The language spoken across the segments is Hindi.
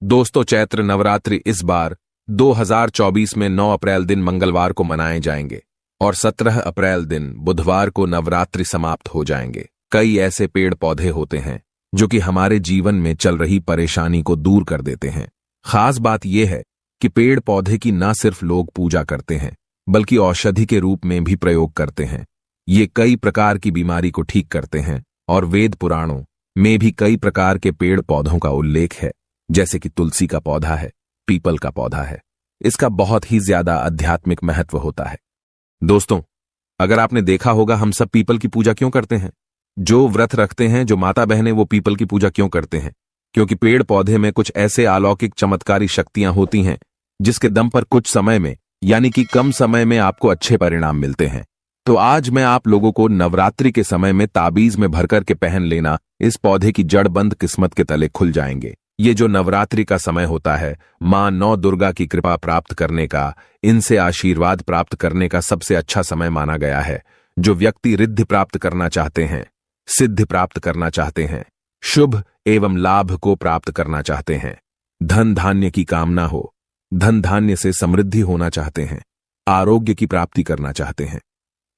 दोस्तों, चैत्र नवरात्रि इस बार 2024 में 9 अप्रैल दिन मंगलवार को मनाए जाएंगे और 17 अप्रैल दिन बुधवार को नवरात्रि समाप्त हो जाएंगे। कई ऐसे पेड़ पौधे होते हैं जो कि हमारे जीवन में चल रही परेशानी को दूर कर देते हैं। खास बात यह है कि पेड़ पौधे की न सिर्फ लोग पूजा करते हैं बल्कि औषधि के रूप में भी प्रयोग करते हैं। ये कई प्रकार की बीमारी को ठीक करते हैं और वेद पुराणों में भी कई प्रकार के पेड़ पौधों का उल्लेख है, जैसे कि तुलसी का पौधा है, पीपल का पौधा है। इसका बहुत ही ज्यादा आध्यात्मिक महत्व होता है। दोस्तों, अगर आपने देखा होगा हम सब पीपल की पूजा क्यों करते हैं? जो व्रत रखते हैं, जो माता बहनें, वो पीपल की पूजा क्यों करते हैं? क्योंकि पेड़ पौधे में कुछ ऐसे अलौकिक चमत्कारी शक्तियां होती हैं जिसके दम पर कुछ समय में यानी कि कम समय में आपको अच्छे परिणाम मिलते हैं। तो आज मैं आप लोगों को नवरात्रि के समय में ताबीज में भरकर के पहन लेना, इस पौधे की जड़बंद किस्मत के तले खुल जाएंगे। ये जो नवरात्रि का समय होता है, मां नौ दुर्गा की कृपा प्राप्त करने का, इनसे आशीर्वाद प्राप्त करने का सबसे अच्छा समय माना गया है। जो व्यक्ति रिद्धि प्राप्त करना चाहते हैं, सिद्धि प्राप्त करना चाहते हैं, शुभ एवं लाभ को प्राप्त करना चाहते हैं, धन धान्य की कामना हो, धन धान्य से समृद्धि होना चाहते हैं, आरोग्य की प्राप्ति करना चाहते हैं,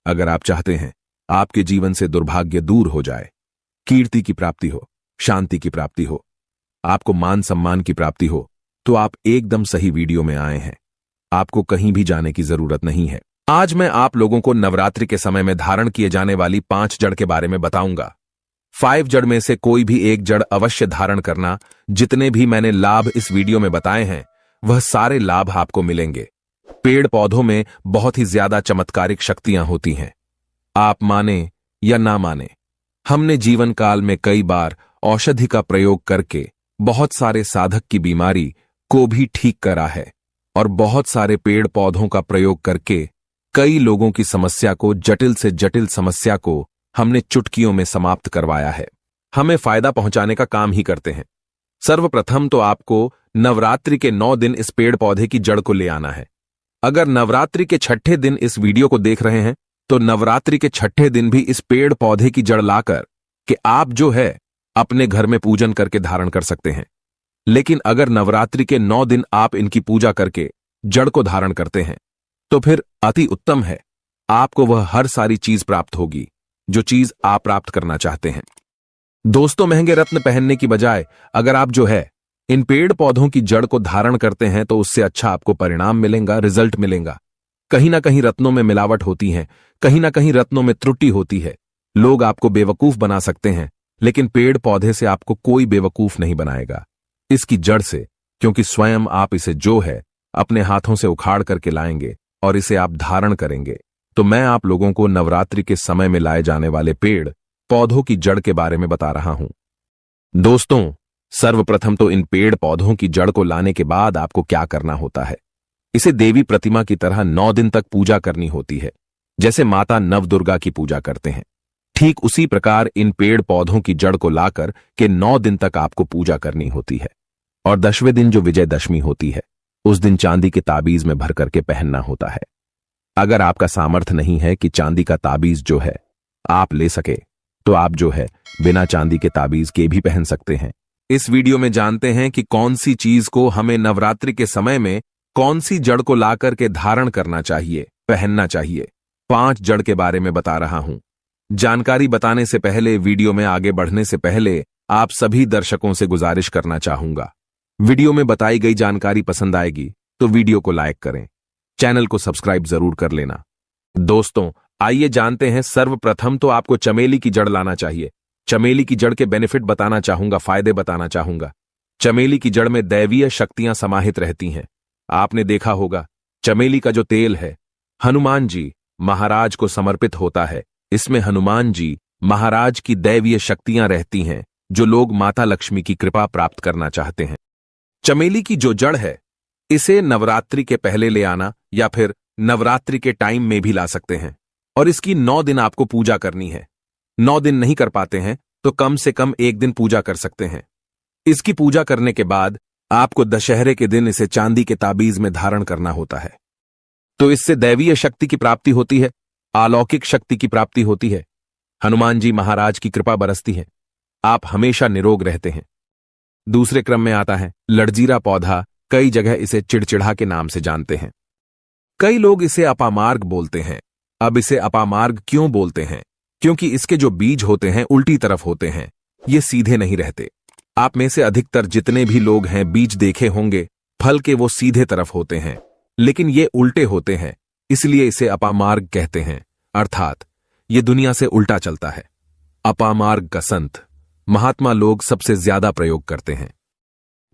अगर आप चाहते हैं आपके जीवन से दुर्भाग्य दूर हो जाए, कीर्ति की प्राप्ति हो, शांति की प्राप्ति हो, आपको मान सम्मान की प्राप्ति हो, तो आप एकदम सही वीडियो में आए हैं। आपको कहीं भी जाने की जरूरत नहीं है। आज मैं आप लोगों को नवरात्रि के समय में धारण किए जाने वाली 5 जड़ के बारे में बताऊंगा। 5 जड़ में से कोई भी एक जड़ अवश्य धारण करना। जितने भी मैंने लाभ इस वीडियो में बताए हैं, वह सारे लाभ आपको मिलेंगे। पेड़ पौधों में बहुत ही ज्यादा चमत्कारिक शक्तियां होती हैं। आप माने या ना माने, हमने जीवन काल में कई बार औषधि का प्रयोग करके बहुत सारे साधक की बीमारी को भी ठीक करा है और बहुत सारे पेड़ पौधों का प्रयोग करके कई लोगों की समस्या को, जटिल से जटिल समस्या को हमने चुटकियों में समाप्त करवाया है। हमें फायदा पहुंचाने का काम ही करते हैं। सर्वप्रथम तो आपको नवरात्रि के 9 दिन इस पेड़ पौधे की जड़ को ले आना है। अगर नवरात्रि के 6ठे दिन इस वीडियो को देख रहे हैं तो नवरात्रि के 6ठे दिन भी इस पेड़ पौधे की जड़ लाकर कि आप जो है अपने घर में पूजन करके धारण कर सकते हैं। लेकिन अगर नवरात्रि के 9 दिन आप इनकी पूजा करके जड़ को धारण करते हैं तो फिर अति उत्तम है। आपको वह हर सारी चीज प्राप्त होगी जो चीज आप प्राप्त करना चाहते हैं। दोस्तों, महंगे रत्न पहनने की बजाय अगर आप जो है इन पेड़ पौधों की जड़ को धारण करते हैं तो उससे अच्छा आपको परिणाम मिलेगा, रिजल्ट मिलेगा। कहीं ना कहीं रत्नों में मिलावट होती है, कहीं ना कहीं रत्नों में त्रुटि होती है। लोग आपको बेवकूफ बना सकते हैं, लेकिन पेड़ पौधे से आपको कोई बेवकूफ नहीं बनाएगा। इसकी जड़ से, क्योंकि स्वयं आप इसे जो है अपने हाथों से उखाड़ करके लाएंगे और इसे आप धारण करेंगे। तो मैं आप लोगों को नवरात्रि के समय में लाए जाने वाले पेड़ पौधों की जड़ के बारे में बता रहा हूं। दोस्तों, सर्वप्रथम तो इन पेड़ पौधों की जड़ को लाने के बाद आपको क्या करना होता है? इसे देवी प्रतिमा की तरह 9 दिन तक पूजा करनी होती है। जैसे माता नवदुर्गा की पूजा करते हैं, ठीक उसी प्रकार इन पेड़ पौधों की जड़ को लाकर के 9 दिन तक आपको पूजा करनी होती है। और 10वें दिन जो विजयदशमी होती है, उस दिन चांदी के ताबीज में भर करके पहनना होता है। अगर आपका सामर्थ्य नहीं है कि चांदी का ताबीज जो है आप ले सके, तो आप जो है बिना चांदी के ताबीज के भी पहन सकते हैं। इस वीडियो में जानते हैं कि कौन सी चीज को हमें नवरात्रि के समय में कौन सी जड़ को लाकर के धारण करना चाहिए, पहनना चाहिए। 5 जड़ के बारे में बता रहा हूं। जानकारी बताने से पहले, वीडियो में आगे बढ़ने से पहले आप सभी दर्शकों से गुजारिश करना चाहूंगा, वीडियो में बताई गई जानकारी पसंद आएगी तो वीडियो को लाइक करें, चैनल को सब्सक्राइब जरूर कर लेना। दोस्तों, आइए जानते हैं। सर्वप्रथम तो आपको चमेली की जड़ लाना चाहिए। चमेली की जड़ के बेनिफिट बताना चाहूंगा, फायदे बताना चाहूंगा। चमेली की जड़ में दैवीय शक्तियां समाहित रहती हैं। आपने देखा होगा चमेली का जो तेल है हनुमान जी महाराज को समर्पित होता है। इसमें हनुमान जी महाराज की दैवीय शक्तियां रहती हैं, जो लोग माता लक्ष्मी की कृपा प्राप्त करना चाहते हैं। चमेली की जो जड़ है, इसे नवरात्रि के पहले ले आना या फिर नवरात्रि के टाइम में भी ला सकते हैं। और इसकी 9 दिन आपको पूजा करनी है। 9 दिन नहीं कर पाते हैं तो कम से कम 1 दिन पूजा कर सकते हैं। इसकी पूजा करने के बाद आपको दशहरे के दिन इसे चांदी के ताबीज में धारण करना होता है। तो इससे दैवीय शक्ति की प्राप्ति होती है, अलौकिक शक्ति की प्राप्ति होती है, हनुमान जी महाराज की कृपा बरसती है, आप हमेशा निरोग रहते हैं। दूसरे क्रम में आता है लड़जीरा पौधा। कई जगह इसे चिड़चिड़ा के नाम से जानते हैं। कई लोग इसे अपामार्ग बोलते हैं। अब इसे अपामार्ग क्यों बोलते हैं? क्योंकि इसके जो बीज होते हैं उल्टी तरफ होते हैं, ये सीधे नहीं रहते। आप में से अधिकतर जितने भी लोग हैं बीज देखे होंगे, फल के वो सीधे तरफ होते हैं, लेकिन ये उल्टे होते हैं, इसलिए इसे अपामार्ग कहते हैं। अर्थात ये दुनिया से उल्टा चलता है। अपामार्ग का संत महात्मा लोग सबसे ज्यादा प्रयोग करते हैं।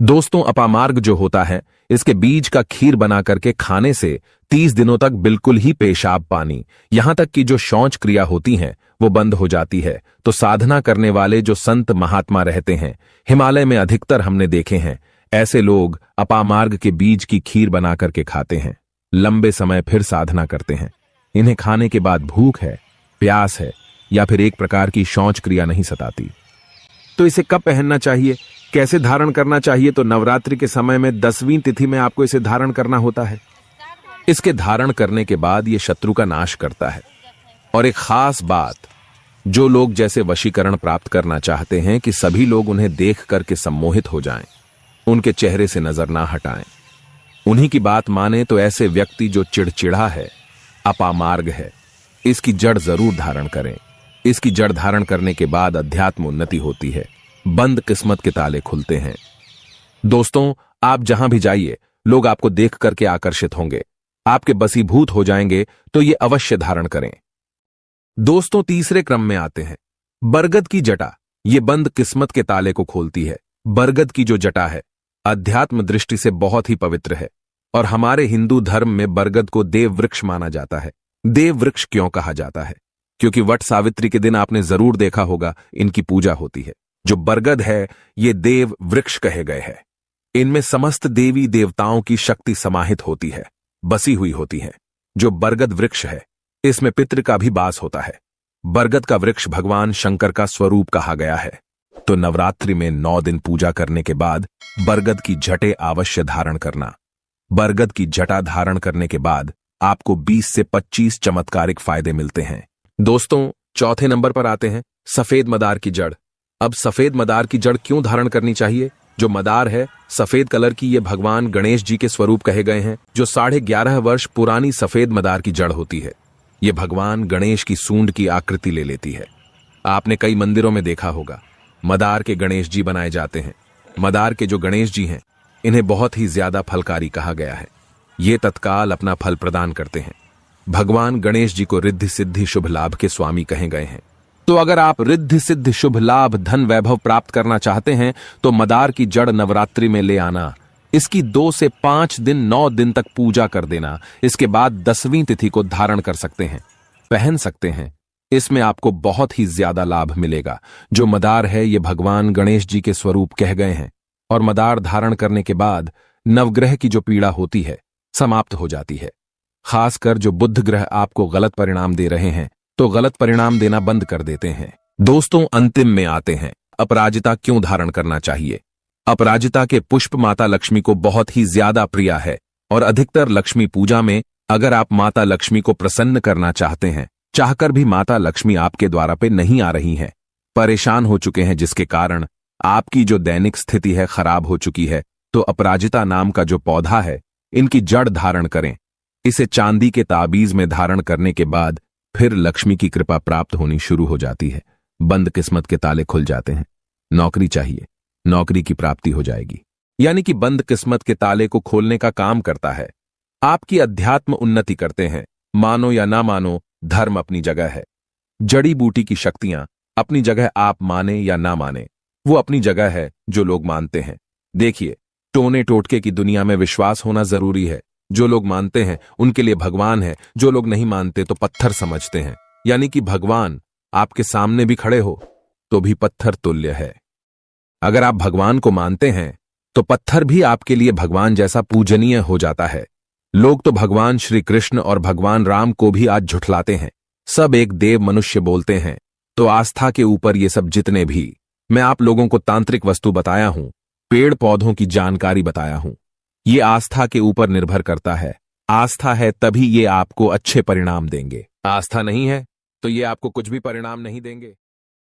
दोस्तों, अपामार्ग जो होता है, इसके बीज का खीर बना करके खाने से 30 दिनों तक बिल्कुल ही पेशाब पानी, यहां तक कि जो शौच क्रिया होती है वो बंद हो जाती है। तो साधना करने वाले जो संत महात्मा रहते हैं, हिमालय में अधिकतर हमने देखे हैं, ऐसे लोग अपामार्ग के बीज की खीर बना करके खाते हैं। लंबे समय फिर साधना करते हैं। इन्हें खाने के बाद भूख है, प्यास है या फिर एक प्रकार की शौच क्रिया नहीं सताती। तो इसे कब पहनना चाहिए, कैसे धारण करना चाहिए? तो नवरात्रि के समय में 10वीं तिथि में आपको इसे धारण करना होता है। इसके धारण करने के बाद यह शत्रु का नाश करता है। और एक खास बात, जो लोग जैसे वशीकरण प्राप्त करना चाहते हैं कि सभी लोग उन्हें देख करके सम्मोहित हो जाएं, उनके चेहरे से नजर ना हटाएं, उन्हीं की बात माने, तो ऐसे व्यक्ति जो चिड़चिड़ा है, अपामार्ग है, इसकी जड़ जरूर धारण करें। इसकी जड़ धारण करने के बाद अध्यात्म उन्नति होती है, बंद किस्मत के ताले खुलते हैं। दोस्तों, आप जहां भी जाइए, लोग आपको देख करके आकर्षित होंगे, आपके बसीभूत हो जाएंगे, तो ये अवश्य धारण करें। दोस्तों, तीसरे क्रम में आते हैं बरगद की जटा। ये बंद किस्मत के ताले को खोलती है। बरगद की जो जटा है, अध्यात्म दृष्टि से बहुत ही पवित्र है और हमारे हिंदू धर्म में बरगद को देव वृक्ष माना जाता है। देव वृक्ष क्यों कहा जाता है? क्योंकि वट सावित्री के दिन आपने जरूर देखा होगा, इनकी पूजा होती है। जो बरगद है, ये देव वृक्ष कहे गए हैं। इनमें समस्त देवी देवताओं की शक्ति समाहित होती है, बसी हुई होती है। जो बरगद वृक्ष है, इसमें पितृ का भी वास होता है। बरगद का वृक्ष भगवान शंकर का स्वरूप कहा गया है। तो नवरात्रि में 9 दिन पूजा करने के बाद बरगद की जटे अवश्य धारण करना। बरगद की जटा धारण करने के बाद आपको 20 से 25 चमत्कारिक फायदे मिलते हैं। दोस्तों, चौथे नंबर पर आते हैं सफेद मदार की जड़। अब सफेद मदार की जड़ क्यों धारण करनी चाहिए? जो मदार है, सफेद कलर की, ये भगवान गणेश जी के स्वरूप कहे गए हैं। जो 11.5 वर्ष पुरानी सफेद मदार की जड़ होती है, ये भगवान गणेश की सूंड की आकृति ले लेती है। आपने कई मंदिरों में देखा होगा, मदार के गणेश जी बनाए जाते हैं। मदार के जो गणेश जी हैं, इन्हें बहुत ही ज्यादा फलकारी कहा गया है। ये तत्काल अपना फल प्रदान करते हैं। भगवान गणेश जी को रिद्धि सिद्धि शुभ लाभ के स्वामी कहे गए हैं। तो अगर आप रिद्धि सिद्धि शुभ लाभ धन वैभव प्राप्त करना चाहते हैं, तो मदार की जड़ नवरात्रि में ले आना। इसकी 2 से 5 दिन 9 दिन तक पूजा कर देना। इसके बाद 10वीं तिथि को धारण कर सकते हैं, पहन सकते हैं। इसमें आपको बहुत ही ज्यादा लाभ मिलेगा। जो मदार है, ये भगवान गणेश जी के स्वरूप कह गए हैं और मदार धारण करने के बाद नवग्रह की जो पीड़ा होती है, समाप्त हो जाती है। खासकर जो बुध ग्रह आपको गलत परिणाम दे रहे हैं, तो गलत परिणाम देना बंद कर देते हैं। दोस्तों, अंतिम में आते हैं अपराजिता क्यों धारण करना चाहिए। अपराजिता के पुष्प माता लक्ष्मी को बहुत ही ज्यादा प्रिय है और अधिकतर लक्ष्मी पूजा में अगर आप माता लक्ष्मी को प्रसन्न करना चाहते हैं, चाहकर भी माता लक्ष्मी आपके द्वार पे नहीं आ रही हैं, परेशान हो चुके हैं, जिसके कारण आपकी जो दैनिक स्थिति है खराब हो चुकी है, तो अपराजिता नाम का जो पौधा है, इनकी जड़ धारण करें। इसे चांदी के ताबीज में धारण करने के बाद फिर लक्ष्मी की कृपा प्राप्त होनी शुरू हो जाती है। बंद किस्मत के ताले खुल जाते हैं। नौकरी चाहिए, नौकरी की प्राप्ति हो जाएगी। यानी कि बंद किस्मत के ताले को खोलने का काम करता है। आपकी अध्यात्म उन्नति करते हैं। मानो या ना मानो, धर्म अपनी जगह है। जड़ी बूटी की शक्तियां अपनी जगह, आप माने या ना माने, वो अपनी जगह है जो लोग मानते हैं। देखिए, टोने टोटके की दुनिया में विश्वास होना जरूरी है। जो लोग मानते हैं उनके लिए भगवान है, जो लोग नहीं मानते तो पत्थर समझते हैं। यानी कि भगवान आपके सामने भी खड़े हो तो भी पत्थर तुल्य है। अगर आप भगवान को मानते हैं तो पत्थर भी आपके लिए भगवान जैसा पूजनीय हो जाता है। लोग तो भगवान श्री कृष्ण और भगवान राम को भी आज झुठलाते हैं। सब एक देव मनुष्य बोलते हैं। तो आस्था के ऊपर ये सब जितने भी मैं आप लोगों को तांत्रिक वस्तु बताया हूं, पेड़ पौधों की जानकारी बताया हूं, ये आस्था के ऊपर निर्भर करता है। आस्था है तभी ये आपको अच्छे परिणाम देंगे। आस्था नहीं है तो ये आपको कुछ भी परिणाम नहीं देंगे।